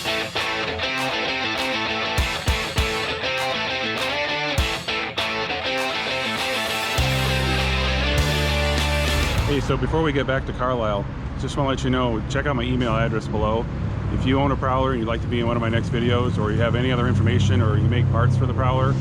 Hey, so before we get back to Carlisle, just want to let you know, check out my email address below. If you own a Prowler and you'd like to be in one of my next videos, or you have any other information, or you make parts for the Prowler,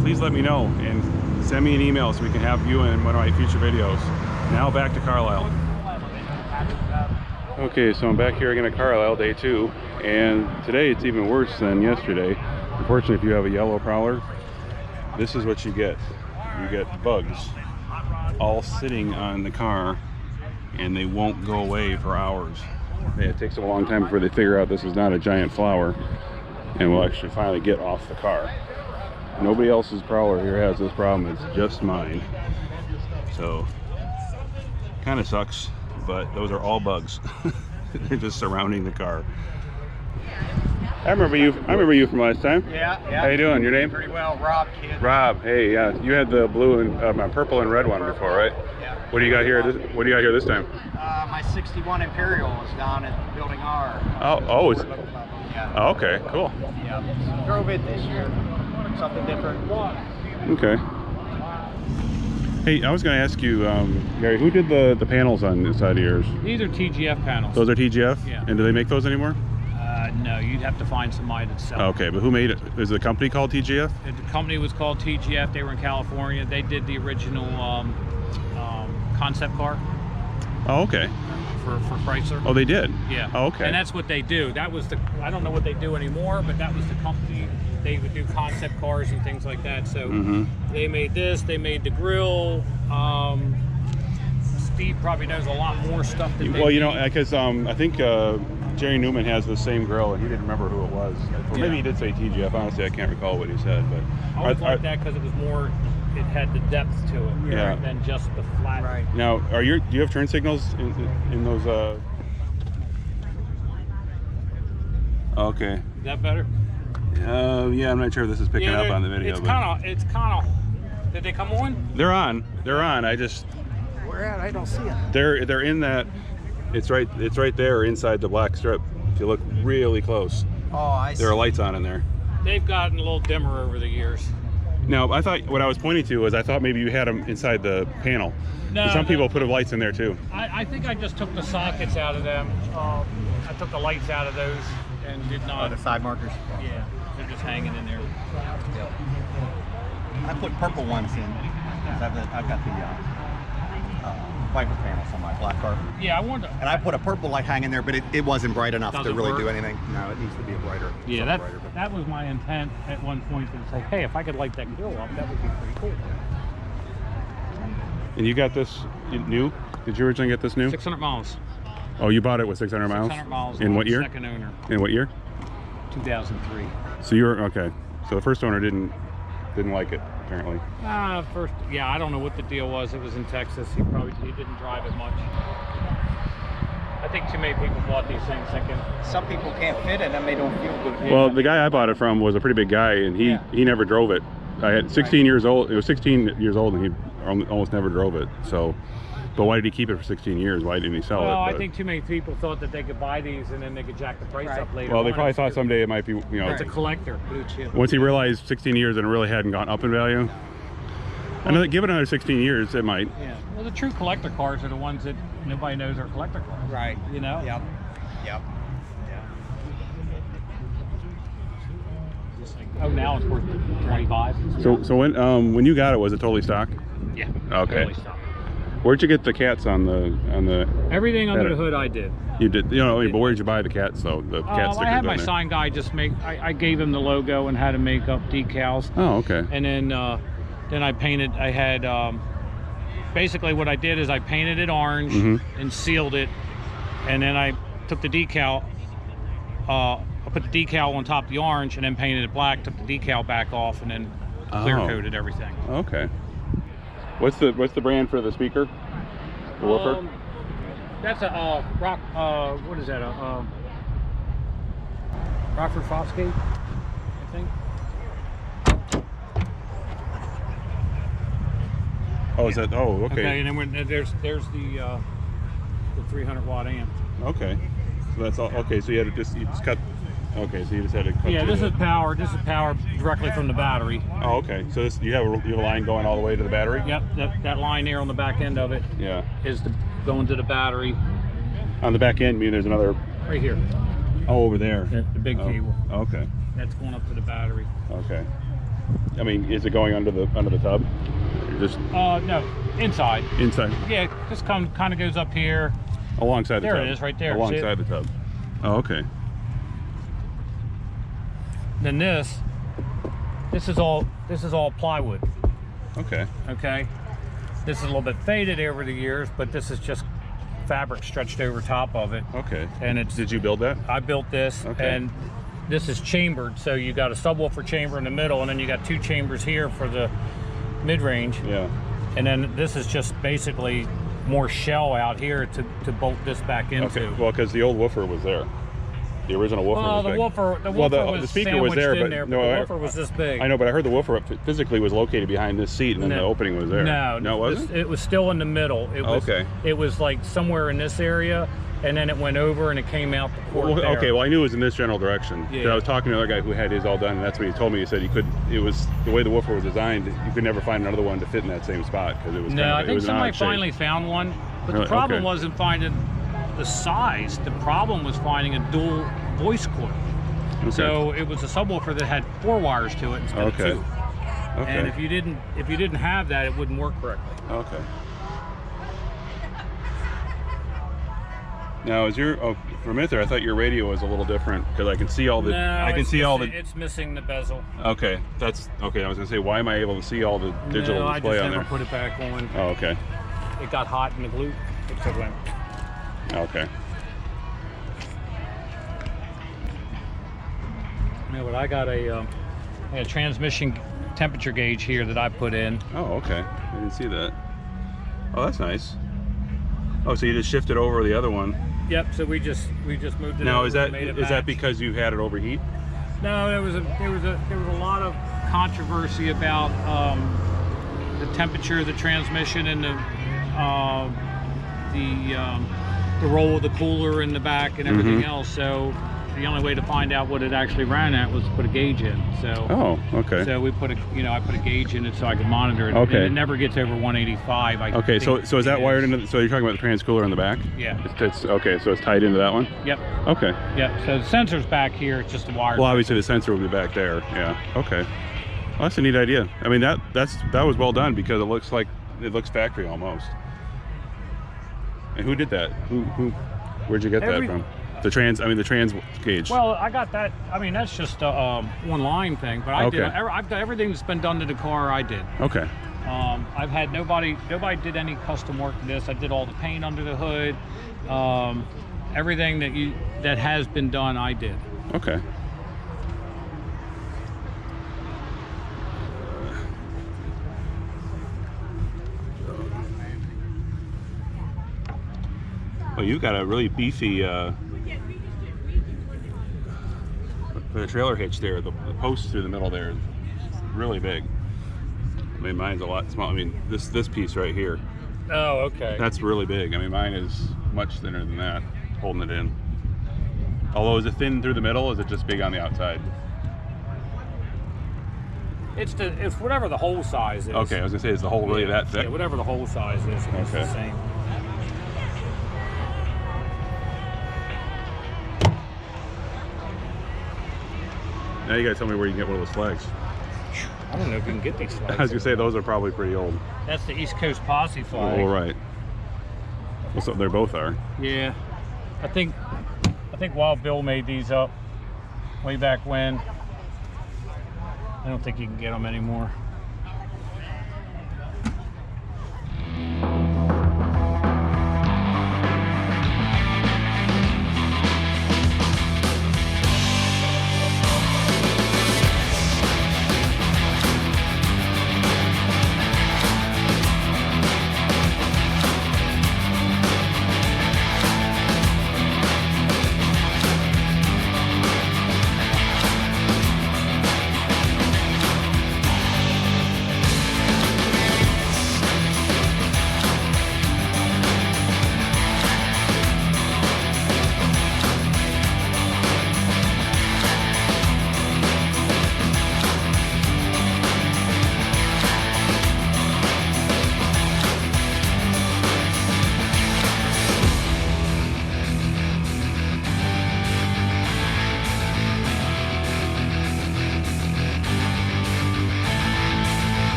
please let me know and send me an email so we can have you in one of my future videos. Now back to Carlisle. Okay, so I'm back here again at Carlisle, day 2, and today it's even worse than yesterday. Unfortunately, if you have a yellow Prowler, this is what you get. You get bugs all sitting on the car, and they won't go away for hours. It takes them a long time before they figure out this is not a giant flower and will actually finally get off the car. Nobody else's Prowler here has this problem, it's just mine. So, kind of sucks, but those are all bugs. They're just surrounding the car. I remember you from last time. Yeah. How you doing? Your name? Pretty well, Rob, kid. Rob, hey, yeah. You had the blue and purple and red one before, right? Yeah. What do you got here? What do you got here this time? My 61 Imperial is down at Building R. Oh, it's. Yeah. Oh, okay, cool. Yeah. Drove it this year. Something different. Okay. Hey, I was going to ask you, Gary, who did the panels on the side of yours? These are TGF panels. Those are TGF? Yeah. And do they make those anymore? No, you'd have to find somebody to sell. Okay, but who made it? Is the company called TGF? The company was called TGF. They were in California. They did the original concept car. Oh, okay. For Chrysler. Oh, they did? Yeah. Oh, okay. And that's what they do. That was I don't know what they do anymore, but that was the company. They would do concept cars and things like that. So they made this. They made the grill. Steve probably knows a lot more stuff than they Well, you know, because I think Jerry Newman has the same grill, and he didn't remember who it was. Or maybe he did say TGF. Honestly, I can't recall what he said. But I always liked that because it was more. It had the depth to it, yeah, than just the flat. Right. Now, do you have turn signals in those? Okay. Is that better? Yeah, I'm not sure if this is picking up on the video. It's kind of. Did they come on? They're on. They're on. I just. Where at? I don't see it. They're in that. It's right there inside the black strip. If you look really close. Oh, I see. There are lights on in there. They've gotten a little dimmer over the years. No, I thought what I was pointing to was I thought maybe you had them inside the panel. No, some people put lights in there too. I think I just took the sockets out of them. I took the lights out of those and did not. Oh, the side markers? Yeah, they're just hanging in there. Yep. I put purple ones in. I've got the wiper panels on my black car. Yeah, I wanted to. And I put a purple light hanging there, but it wasn't bright enough to really do anything. No, it needs to be a brighter. Yeah, that was my intent at one point to say, hey, if I could light that grill up, that would be pretty cool. And you got this new? Did you originally get this new? 600 miles. Oh, you bought it with 600 miles? 600 miles. In what year? Second owner. In what year? 2003. So you were okay. So the first owner didn't like it apparently. First, yeah, I don't know what the deal was. It was in Texas. He didn't drive it much. I think too many people bought these things thinking some people can't fit in them. They don't feel good. Well, the guy I bought it from was a pretty big guy, and he never drove it. I had 16 years old. It was 16 years old, and he almost never drove it. So, but why did he keep it for 16 years? Why didn't he sell it? Well, I think too many people thought that they could buy these and then they could jack the price up later. Well, they probably thought someday it might be, you know. It's a collector. Blue chip. Once he realized 16 years and it really hadn't gone up in value. Well, give it another 16 years, it might. Yeah. Well, the true collector cars are the ones that nobody knows are collector cars. Right. You know? Yep. Oh, now it's worth 25. So when you got it, was it totally stock? Yeah. Okay. Totally stock. Where'd you get the cats on the? Everything under the hood I did. You did, you know, but where'd you buy the cats though? The cat stickers. I had my sign guy just make. I gave him the logo and had him make up decals. Oh, okay. And then I painted. I had basically what I did is I painted it orange and sealed it, and then I took the decal. I put the decal on top of the orange and then painted it black. Took the decal back off and then clear coated everything. Okay. What's the brand for the speaker? The woofer? That's a rock. What is that? Rockford Fosgate, I think. Oh, is that? Oh, okay. Okay, and then there's the 300 watt amp. Okay. So that's all. Okay, so you just cut Okay, so you just had to cut Yeah, through this is power. This is power directly from the battery. Oh, okay. So this, you have a line going all the way to the battery? Yep, that line there on the back end of it Yeah. is going to the battery. On the back end, I mean, there's another... Right here. Oh, over there. The big cable. Okay. That's going up to the battery. Okay. I mean, is it going under the tub? Or just No, inside. inside? Yeah, just kind of goes up here. Alongside the There tub? it is, right there. See Alongside it? the tub. Oh, okay. Then this is all plywood. Okay. Okay. This is a little bit faded over the years, but this is just fabric stretched over top of it. Okay. And it's... Did you build that? I built this, Okay. and this is chambered, so you got a subwoofer chamber in the middle, and then you got 2 chambers here for the mid-range. Yeah. And then this is just basically more shell out here to bolt this back into. Okay. Well, because the old woofer was there. The original woofer Well, was the back. woofer, Well, the speaker was there, but the no, woofer was this big. I know, but I heard the woofer physically was located behind this seat, and then the opening was there. No, it wasn't. It was still in the middle. It was, Okay. It was like somewhere in this area, and then it went over and it came out the port there. Okay, well, I knew it was in this general direction. Yeah. I was talking to another guy who had his all done, and that's what he told me. He said he could. It was the way the woofer was designed. You could never find another one to fit in that same spot because it was. No, I it think was an somebody odd shape. finally found one, but Really? the problem Okay. wasn't finding the size. The problem was finding a dual voice coil. Okay. So it was a subwoofer that had 4 wires to it instead of 2. Okay. And if you didn't have that, it wouldn't work correctly. Okay. Now, is your for a minute there, I thought your radio was a little different because I can see all the. No, I can see all the. It's missing the bezel. Okay, that's okay. I was gonna say, why am I able to see all the digital No, display I just on never there? put it back on. Oh, okay. It got hot in the glue. It went. Okay. Yeah, but I got a transmission temperature gauge here that I put in. Oh, okay. I didn't see that. Oh, that's nice. Oh, so you just shifted over the other one. Yep. So we just moved it. Now, over is and that made it is that match. because you had it overheat? No, there was a lot of controversy about the temperature of the transmission and the roll of the cooler in the back and everything else. So the only way to find out what it actually ran at was to put a gauge in. So Oh, okay. so we put a I put a gauge in it so I could monitor it. Okay. And it never gets over 185. Okay, so is that wired into? So you're talking about the trans cooler in the back? Yeah. It's okay. So it's tied into that one. Yep. Okay. Yep. So the sensor's back here. It's just a wire. Well, obviously the sensor will be back there. Yeah. Okay. Well, that's a neat idea. I mean, that was well done because it looks factory almost. And who did that? Where'd you get that from? The trans gauge. Well, I got that. I mean, that's just a one line thing. But I did. Okay. I've got everything that's been done to the car. I did. Okay. I've had nobody did any custom work to this. I did all the paint under the hood. Everything that has been done, I did. Okay. Well, you've got a really beefy for the trailer hitch there. The post through the middle there is really big. I mean, mine's a lot small. I mean, this piece right here, Oh, okay. that's really big. I mean, mine is much thinner than that, holding it in. Although, is it thin through the middle, or is it just big on the outside? It's whatever the hole size is. Okay, I was gonna say, is the hole really that thick? Yeah, whatever the hole size is, it's Okay. the same. Now you gotta tell me where you can get one of those flags. I don't know if you can get these flags. I was gonna say, those are probably pretty old. That's the East Coast Posse flag. Oh, right. Well, so they both are. Yeah, I think Wild Bill made these up way back when. I don't think you can get them anymore.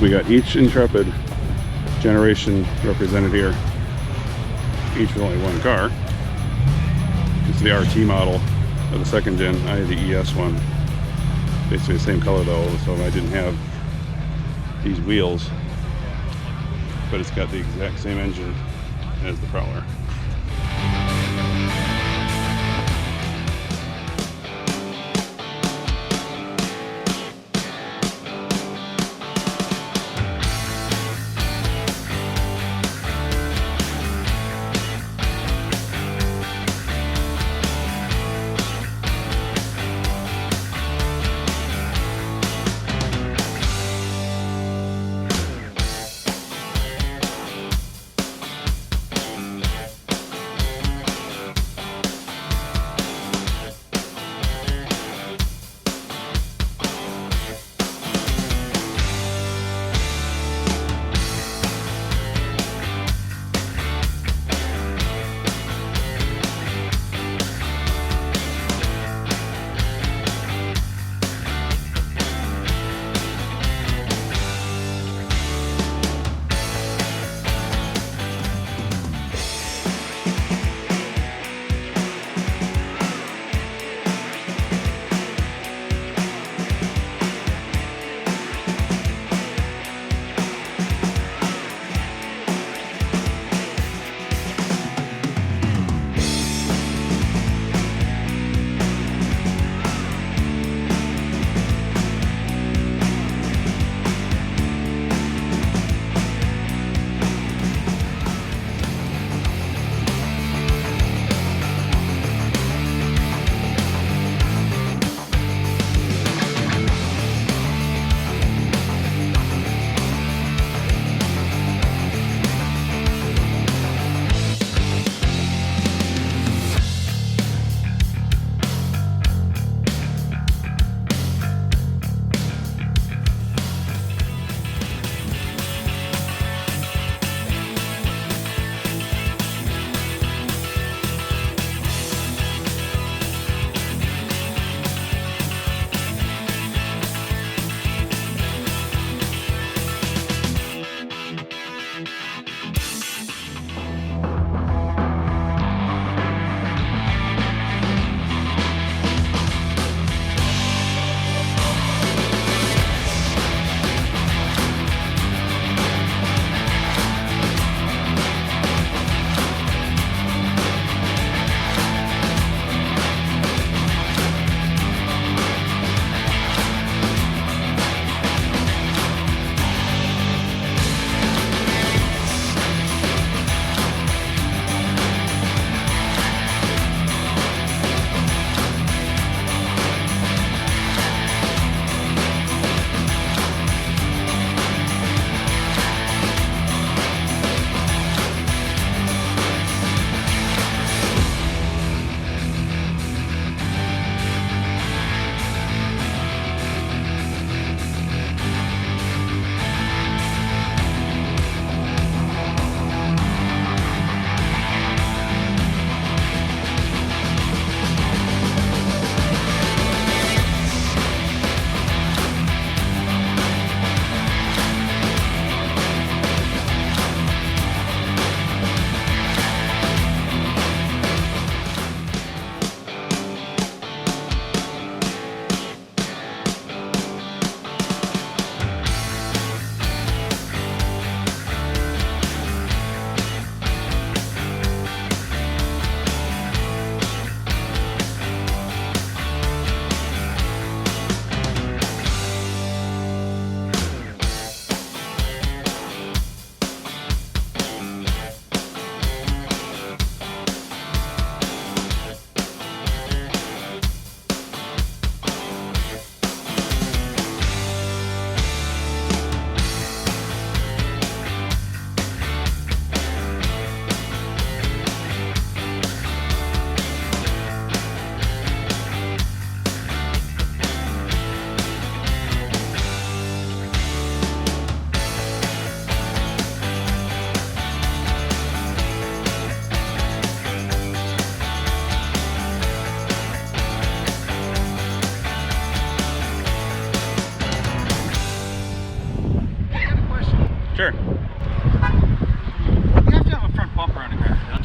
we got each Intrepid generation represented here. Each with only one car. This is the RT model of the second gen. I had the ES one. Basically the same color though, so I didn't have these wheels. But it's got the exact same engine as the Prowler.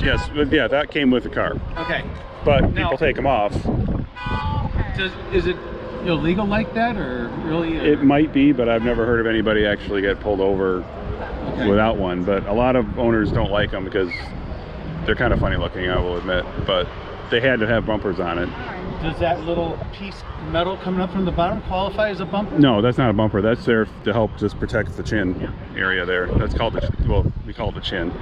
Yes, yeah, that came with the car. Okay. But Now- people take them off. Is it illegal like that, or really? It might be, but I've never heard of anybody actually get pulled over without one. But a lot of owners don't like them because they're kind of funny looking, I will admit. But they had to have bumpers on it. Does that little piece of metal coming up from the bottom qualify as a bumper? No, that's not a bumper. That's there to help just protect the chin area there. That's called the, well, we call it the chin.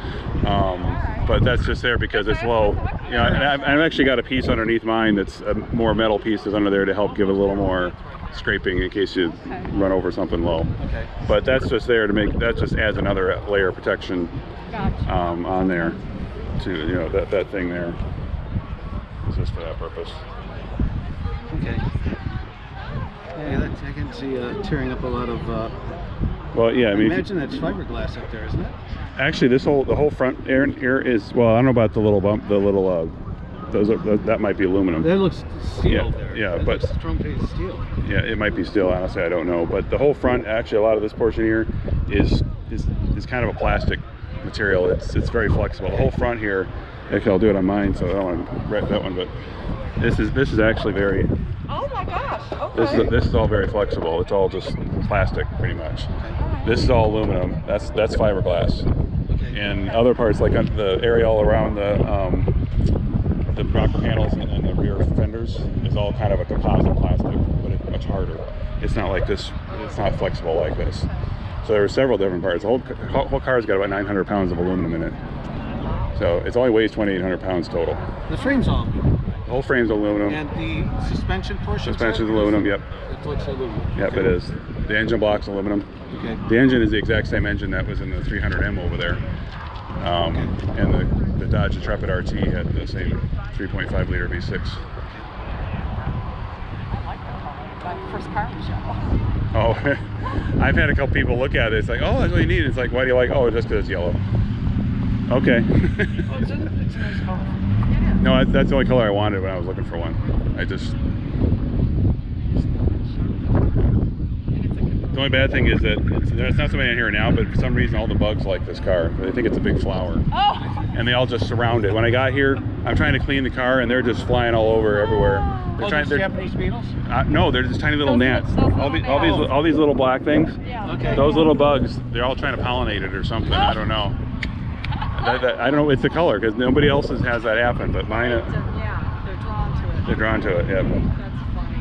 But that's just there because it's low. You know, and I've actually got a piece underneath mine that's a more metal piece is under there to help give it a little more scraping in case you run over something low. Okay. But that's just there to make, that just adds another layer of protection on there to, you know, that thing there. It's just for that purpose. Okay. Yeah, I can see tearing up a lot of. Well, yeah, I mean, imagine that's fiberglass up there, isn't it? actually, the whole front here is, well, I don't know about the little bump, the little that might be aluminum. That looks steel Yeah, there. yeah, that but- looks strong piece of steel. Yeah, it might be steel. Honestly, I don't know. But the whole front, actually, a lot of this portion here is kind of a plastic material. It's very flexible. The whole front here, actually, I'll do it on mine, so I don't want to wreck that one. But this is actually very. Oh my gosh. Okay. This is all very flexible. It's all just plastic, pretty much. This is all aluminum. That's fiberglass. Okay. And other parts, like the area all around the rocker panels and the rear fenders, is all kind of a composite plastic, but it's much harder. It's not like this. It's not flexible like this. So there are several different parts. The whole car's got about 900 pounds of aluminum in it. So it only weighs 2,800 pounds total. The frame's all aluminum. The whole frame's aluminum. And the suspension portion. Suspension's aluminum. Yep. It looks aluminum. Yep, it is. The engine block's aluminum. Okay. The engine is the exact same engine that was in the 300M over there. And the Dodge Intrepid RT had the same 3.5 liter V6. I like that color. That first car we show. Oh, I've had a couple people look at it. It's like, oh, that's what you need. It's like, why do you like? Oh, just because it's yellow. Okay. Oh, it's a nice color. No, that's the only color I wanted when I was looking for one. I just. The only bad thing is that there's not so many in here now, but for some reason all the bugs like this car. They think it's a big flower. Oh. And they all just surround it. When I got here, I'm trying to clean the car and they're just flying all over everywhere. They're Oh, those Japanese beetles? No, they're just tiny little Those gnats. little- those All these little black things. Yeah. Okay. Those little bugs, they're all trying to pollinate it or something. I don't know. I don't know. It's the color because nobody else has that happen, but mine. Yeah, they're drawn to it. They're drawn to it. Yeah. That's funny.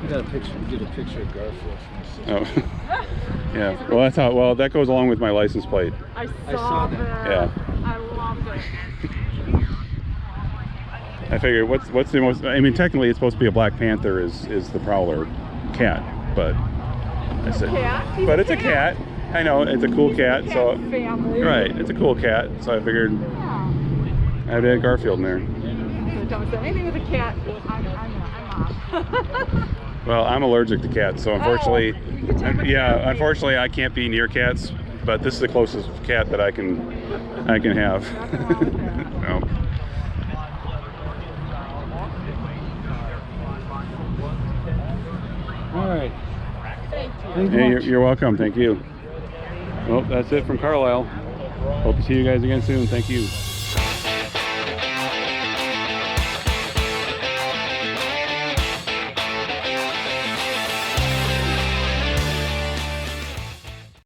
I got a picture. Get a picture of Garfield from this. Oh. Yeah. Well, that's how. Well, that goes along with my license plate. I saw saw that. that. Yeah. I loved it. I figured, what's the most? I mean, technically, it's supposed to be a Black Panther is the Prowler cat, but I said, Cat? He's but a it's a cat. cat. I know it's a cool cat. So family. right, it's a cool cat. So I figured Yeah. I'd add Garfield in there. So don't say anything with a cat. I'm off. Well, I'm allergic to cats, so unfortunately, you can take a cat. unfortunately, I can't be near cats. But this is the closest cat that I can have. Nothing wrong with that. No. All right. Thank you. Thank you Hey, much. you're welcome. Thank you. Well, that's it from Carlisle. Hope to see you guys again soon. Thank you.